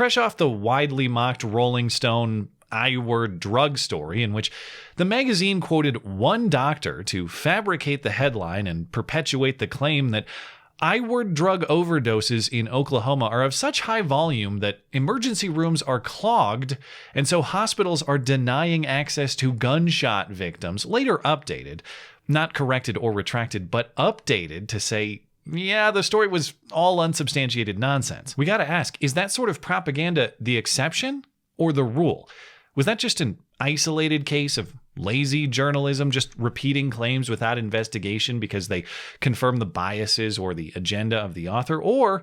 fresh off the widely mocked Rolling Stone I-word drug story in which the magazine quoted one doctor to fabricate the headline and perpetuate the claim that I-word drug overdoses in Oklahoma are of such high volume that emergency rooms are clogged, and so hospitals are denying access to gunshot victims, later updated, not corrected or retracted, but updated to say, yeah, the story was all unsubstantiated nonsense. We gotta ask, is that sort of propaganda the exception or the rule? Was that just an isolated case of lazy journalism, just repeating claims without investigation because they confirm the biases or the agenda of the author? Or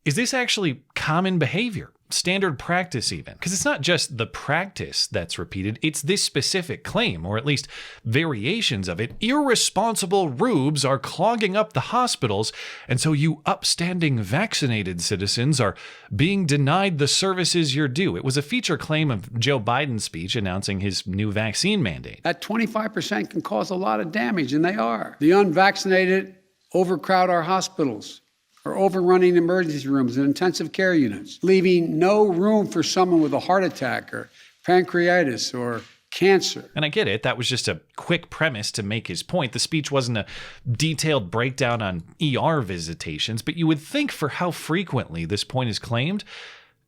is this actually common behavior, standard practice even? Because it's not just the practice that's repeated, it's this specific claim, or at least variations of it. Irresponsible rubes are clogging up the hospitals, and so you upstanding vaccinated citizens are being denied the services you're due. It was a feature claim of Joe Biden's speech announcing his new vaccine mandate. That 25% can cause a lot of damage, and they are. The unvaccinated overcrowd our hospitals, are overrunning emergency rooms and intensive care units, leaving no room for someone with a heart attack or pancreatitis or cancer. And I get it. That was just a quick premise to make his point. The speech wasn't a detailed breakdown on ER visitations, but you would think for how frequently this point is claimed,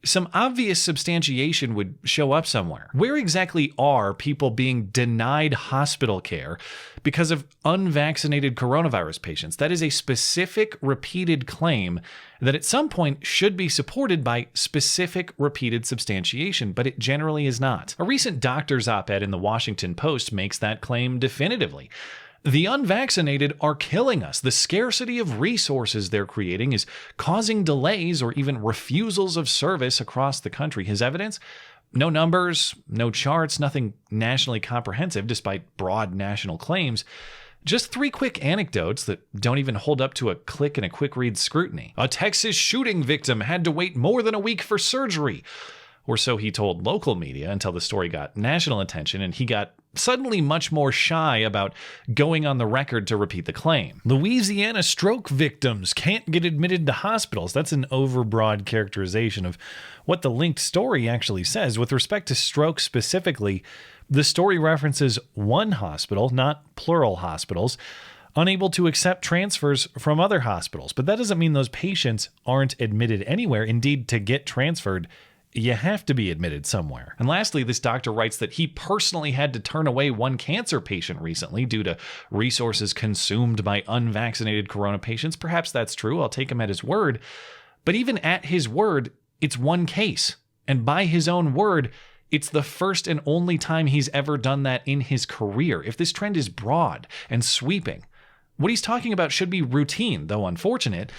some obvious substantiation would show up somewhere. Where exactly are people being denied hospital care because of unvaccinated coronavirus patients? That is a specific, repeated claim that at some point should be supported by specific, repeated substantiation, but it generally is not. A recent doctor's op-ed in the Washington Post makes that claim definitively. The unvaccinated are killing us. The scarcity of resources they're creating is causing delays or even refusals of service across the country. His evidence? No numbers, no charts, nothing nationally comprehensive despite broad national claims. Just 3 quick anecdotes that don't even hold up to a click and a quick read scrutiny. A Texas shooting victim had to wait more than a week for surgery. Or so he told local media until the story got national attention and he got suddenly much more shy about going on the record to repeat the claim. Louisiana stroke victims can't get admitted to hospitals. That's an overbroad characterization of what the linked story actually says. With respect to stroke specifically, the story references one hospital, not plural hospitals, unable to accept transfers from other hospitals. But that doesn't mean those patients aren't admitted anywhere. Indeed, to get transferred, you have to be admitted somewhere. And lastly, this doctor writes that he personally had to turn away one cancer patient recently due to resources consumed by unvaccinated corona patients. Perhaps that's true. I'll take him at his word. But even at his word, it's one case. And by his own word, it's the first and only time he's ever done that in his career. If this trend is broad and sweeping, what he's talking about should be routine, though unfortunate,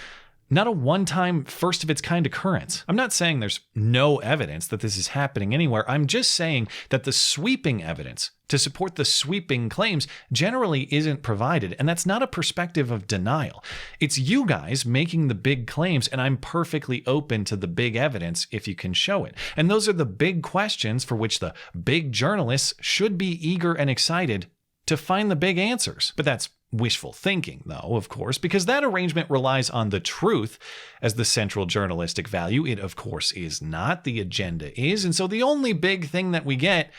not a one-time, first-of-its-kind occurrence. I'm not saying there's no evidence that this is happening anywhere. I'm just saying that the sweeping evidence to support the sweeping claims generally isn't provided, and that's not a perspective of denial. It's you guys making the big claims, and I'm perfectly open to the big evidence if you can show it. And those are the big questions for which the big journalists should be eager and excited to find the big answers. But that's wishful thinking, though, of course, because that arrangement relies on the truth as the central journalistic value. It, of course, is not. The agenda is. And so the only big thing that we get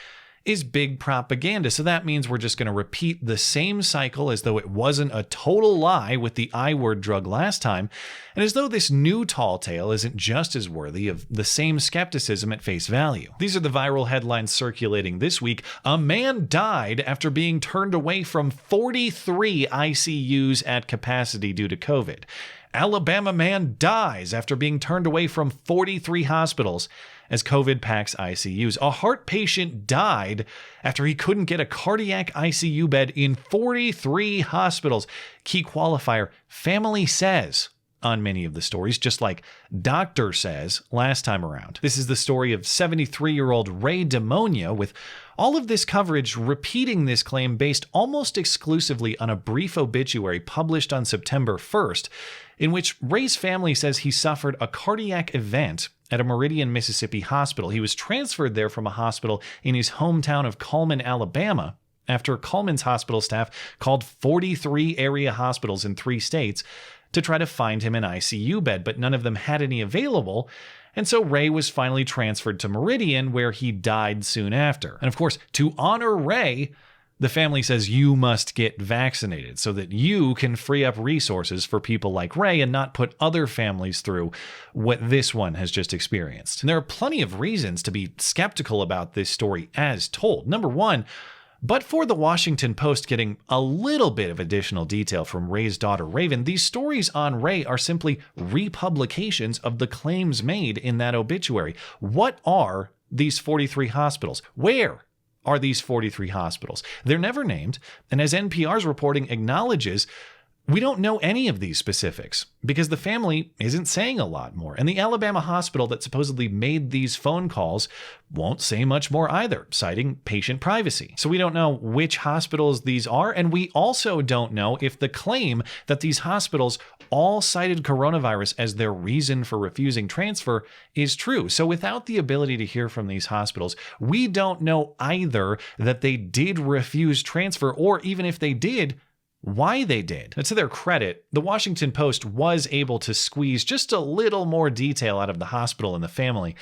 is big propaganda. So that means we're just going to repeat the same cycle as though it wasn't a total lie with the I-word drug last time, and as though this new tall tale isn't just as worthy of the same skepticism at face value. These are the viral headlines circulating this week. A man died after being turned away from 43 ICUs at capacity due to COVID. Alabama man dies after being turned away from 43 hospitals as COVID packs ICUs. A heart patient died after he couldn't get a cardiac ICU bed in 43 hospitals. Key qualifier, family says on many of the stories, just like doctor says last time around. This is the story of 73-year-old Ray DeMonia, with all of this coverage repeating this claim based almost exclusively on a brief obituary published on September 1st, in which Ray's family says he suffered a cardiac event at a Meridian, Mississippi hospital. He was transferred there from a hospital in his hometown of Cullman, Alabama, after Cullman's hospital staff called 43 area hospitals in 3 states to try to find him an ICU bed, but none of them had any available. And so Ray was finally transferred to Meridian, where he died soon after. And of course, to honor Ray, the family says you must get vaccinated so that you can free up resources for people like Ray and not put other families through what this one has just experienced. And there are plenty of reasons to be skeptical about this story as told. Number one, but for the Washington Post getting a little bit of additional detail from Ray's daughter, Raven, these stories on Ray are simply republications of the claims made in that obituary. What are these 43 hospitals? Where are these 43 hospitals? They're never named, and as NPR's reporting acknowledges, we don't know any of these specifics because the family isn't saying a lot more. And the Alabama hospital that supposedly made these phone calls won't say much more either, citing patient privacy. So we don't know which hospitals these are, and we also don't know if the claim that these hospitals all cited coronavirus as their reason for refusing transfer is true. So without the ability to hear from these hospitals, we don't know either that they did refuse transfer, or even if they did, why they did. And to their credit, the Washington Post was able to squeeze just a little more detail out of the hospital and the family.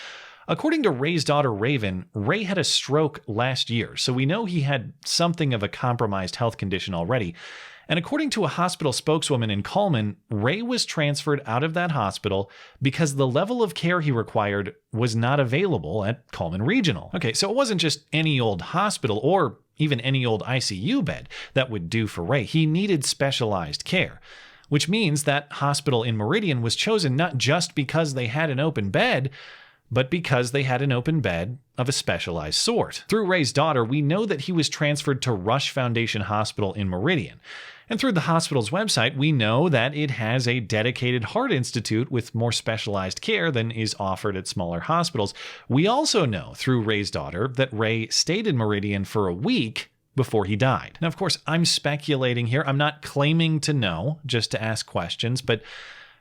According to Ray's daughter, Raven, Ray had a stroke last year, so we know he had something of a compromised health condition already. And according to a hospital spokeswoman in Coleman, Ray was transferred out of that hospital because the level of care he required was not available at Coleman Regional. Okay, so it wasn't just any old hospital or even any old ICU bed that would do for Ray. He needed specialized care, which means that hospital in Meridian was chosen not just because they had an open bed, but because they had an open bed of a specialized sort. Through Ray's daughter, we know that he was transferred to Rush Foundation Hospital in Meridian. And through the hospital's website, we know that it has a dedicated heart institute with more specialized care than is offered at smaller hospitals. We also know through Ray's daughter that Ray stayed in Meridian for a week before he died. Now, of course, I'm speculating here. I'm not claiming to know, just to ask questions, but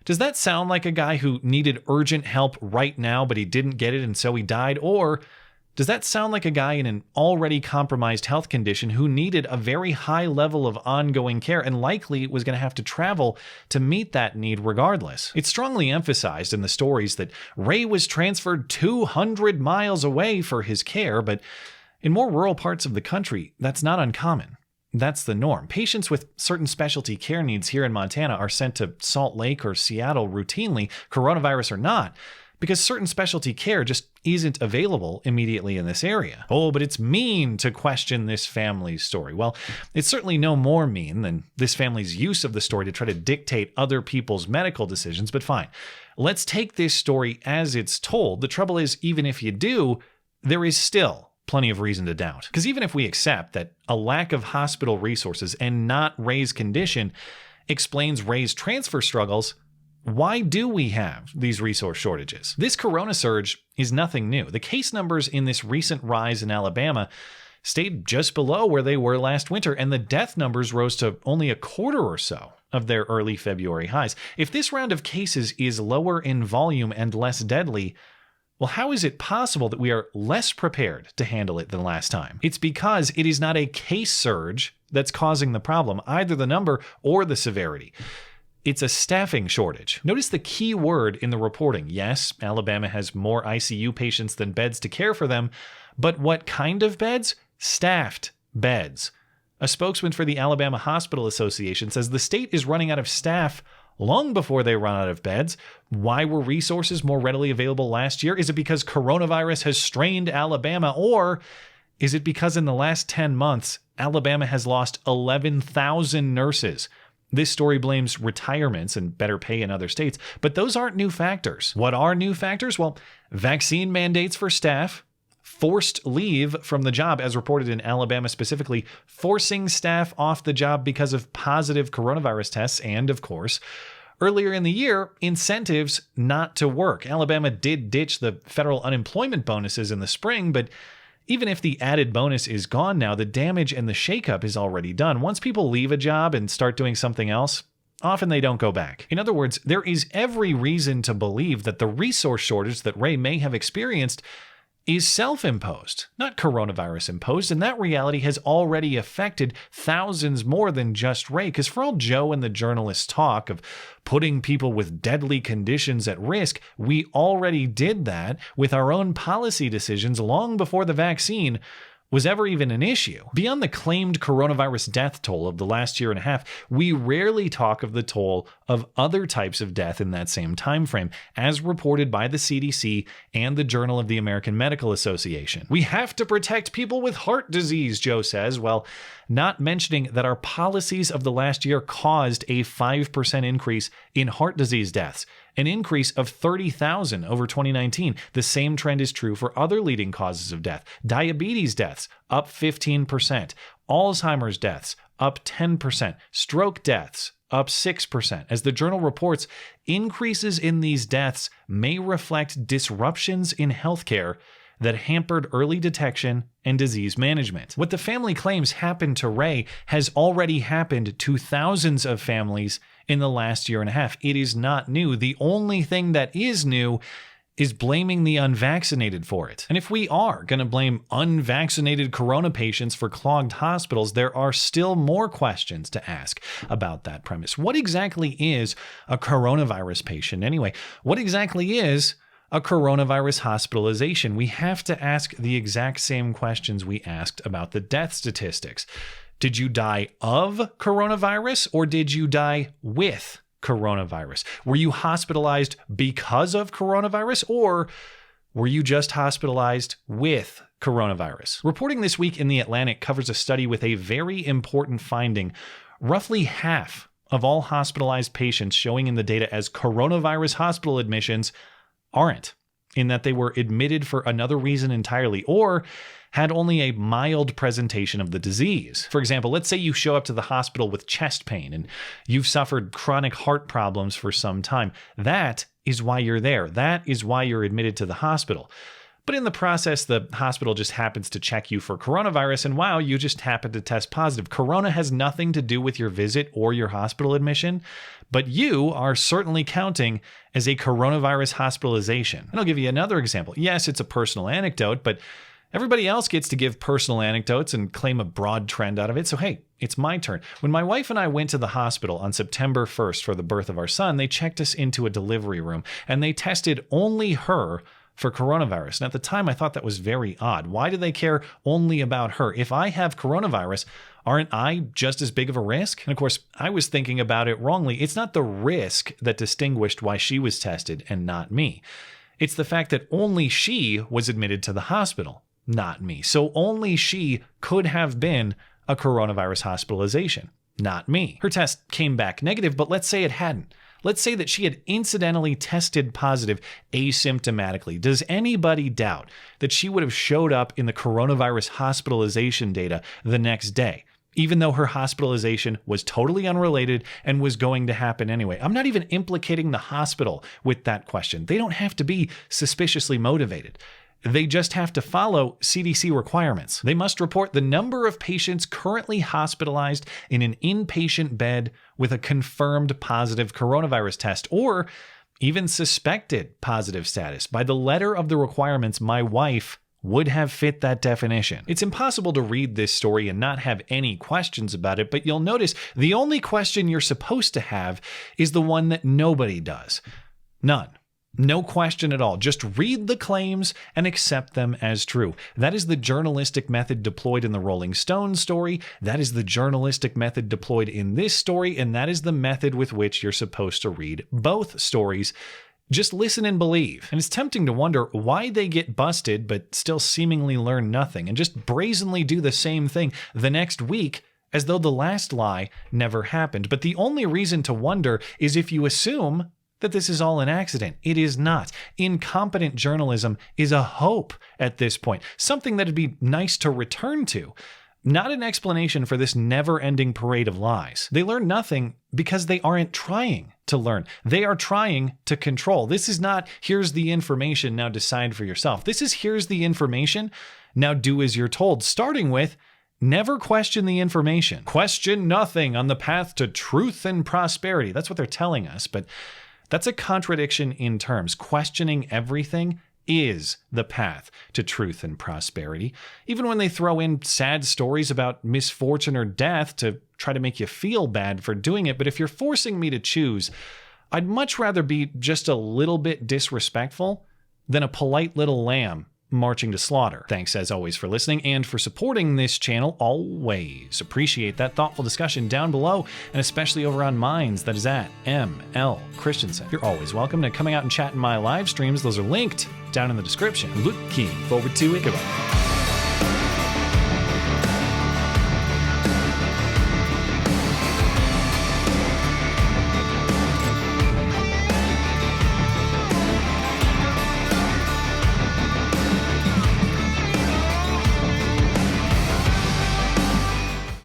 does that sound like a guy who needed urgent help right now, but he didn't get it and so he died? Or does that sound like a guy in an already compromised health condition who needed a very high level of ongoing care and likely was going to have to travel to meet that need regardless? It's strongly emphasized in the stories that Ray was transferred 200 miles away for his care, but in more rural parts of the country, that's not uncommon. That's the norm. Patients with certain specialty care needs here in Montana are sent to Salt Lake or Seattle routinely, coronavirus or not, because certain specialty care just isn't available immediately in this area. Oh, but it's mean to question this family's story. Well, it's certainly no more mean than this family's use of the story to try to dictate other people's medical decisions, but fine. Let's take this story as it's told. The trouble is, even if you do, there is still plenty of reason to doubt. Because even if we accept that a lack of hospital resources and not Ray's condition explains Ray's transfer struggles, why do we have these resource shortages? This corona surge is nothing new. The case numbers in this recent rise in Alabama stayed just below where they were last winter, and the death numbers rose to only a quarter or so of their early February highs. If this round of cases is lower in volume and less deadly, well, how is it possible that we are less prepared to handle it than last time? It's because it is not a case surge that's causing the problem, either the number or the severity. It's a staffing shortage. Notice the key word in the reporting. Yes, Alabama has more ICU patients than beds to care for them, but what kind of beds? Staffed beds. A spokesman for the Alabama Hospital Association says the state is running out of staff long before they run out of beds. Why were resources more readily available last year? Is it because coronavirus has strained Alabama, or is it because in the last 10 months, Alabama has lost 11,000 nurses? This story blames retirements and better pay in other states, but those aren't new factors. What are new factors? Well, vaccine mandates for staff, forced leave from the job, as reported in Alabama specifically, forcing staff off the job because of positive coronavirus tests, and, of course, earlier in the year, incentives not to work. Alabama did ditch the federal unemployment bonuses in the spring, but even if the added bonus is gone now, the damage and the shakeup is already done. Once people leave a job and start doing something else, often they don't go back. In other words, there is every reason to believe that the resource shortage that Ray may have experienced is self-imposed, not coronavirus imposed, and that reality has already affected thousands more than just Ray, because for all Joe and the journalists talk of putting people with deadly conditions at risk, we already did that with our own policy decisions long before the vaccine was ever even an issue. Beyond the claimed coronavirus death toll of the last year and a half, we rarely talk of the toll of other types of death in that same time frame, as reported by the CDC and the Journal of the American Medical Association. We have to protect people with heart disease, Joe says, while not mentioning that our policies of the last year caused a 5% increase in heart disease deaths, an increase of 30,000 over 2019. The same trend is true for other leading causes of death. Diabetes deaths up 15%, Alzheimer's deaths up 10%, stroke deaths up 6%. As the journal reports, increases in these deaths may reflect disruptions in healthcare that hampered early detection and disease management. What the family claims happened to Ray has already happened to thousands of families in the last year and a half. It is not new. The only thing that is new is blaming the unvaccinated for it. And if we are going to blame unvaccinated corona patients for clogged hospitals, there are still more questions to ask about that premise. What exactly is a coronavirus patient anyway? What exactly is a coronavirus hospitalization? We have to ask the exact same questions we asked about the death statistics. Did you die of coronavirus, or did you die with coronavirus? Were you hospitalized because of coronavirus, or were you just hospitalized with coronavirus? Reporting this week in The Atlantic covers a study with a very important finding. Roughly half of all hospitalized patients showing in the data as coronavirus hospital admissions aren't, in that they were admitted for another reason entirely, or had only a mild presentation of the disease. For example, let's say you show up to the hospital with chest pain and you've suffered chronic heart problems for some time. That is why you're there. That is why you're admitted to the hospital. But in the process, the hospital just happens to check you for coronavirus, and wow, you just happen to test positive. Corona has nothing to do with your visit or your hospital admission, but you are certainly counting as a coronavirus hospitalization. And I'll give you another example. Yes, it's a personal anecdote, but everybody else gets to give personal anecdotes and claim a broad trend out of it. So hey, it's my turn. When my wife and I went to the hospital on September 1st for the birth of our son, they checked us into a delivery room and they tested only her for coronavirus. And at the time, I thought that was very odd. Why do they care only about her? If I have coronavirus, aren't I just as big of a risk? And of course, I was thinking about it wrongly. It's not the risk that distinguished why she was tested and not me. It's the fact that only she was admitted to the hospital, not me. So only she could have been a coronavirus hospitalization, not me. Her test came back negative, but let's say it hadn't. Let's say that she had incidentally tested positive asymptomatically. Does anybody doubt that she would have showed up in the coronavirus hospitalization data the next day, even though her hospitalization was totally unrelated and was going to happen anyway? I'm not even implicating the hospital with that question. They don't have to be suspiciously motivated. They just have to follow CDC requirements. They must report the number of patients currently hospitalized in an inpatient bed with a confirmed positive coronavirus test, or even suspected positive status. By the letter of the requirements, my wife would have fit that definition. It's impossible to read this story and not have any questions about it, but you'll notice the only question you're supposed to have is the one that nobody does. None. No question at all. Just read the claims and accept them as true. That is the journalistic method deployed in the Rolling Stone story. That is the journalistic method deployed in this story. And that is the method with which you're supposed to read both stories. Just listen and believe. And it's tempting to wonder why they get busted but still seemingly learn nothing and just brazenly do the same thing the next week as though the last lie never happened. But the only reason to wonder is if you assume that this is all an accident. It is not. Incompetent journalism is a hope at this point, something that'd be nice to return to, not an explanation for this never-ending parade of lies. They learn nothing because they aren't trying to learn. They are trying to control. This is not, here's the information, now decide for yourself. This is, here's the information, now do as you're told, starting with, never question the information. Question nothing on the path to truth and prosperity. That's what they're telling us, but that's a contradiction in terms. Questioning everything is the path to truth and prosperity, even when they throw in sad stories about misfortune or death to try to make you feel bad for doing it. But if you're forcing me to choose, I'd much rather be just a little bit disrespectful than a polite little lamb marching to slaughter. Thanks as always for listening and for supporting this channel. Always appreciate that thoughtful discussion down below, and especially over on Minds, that is at ML Christiansen. You're always welcome to coming out and chat in my live streams. Those are linked down in the description. Looking forward to it. Goodbye.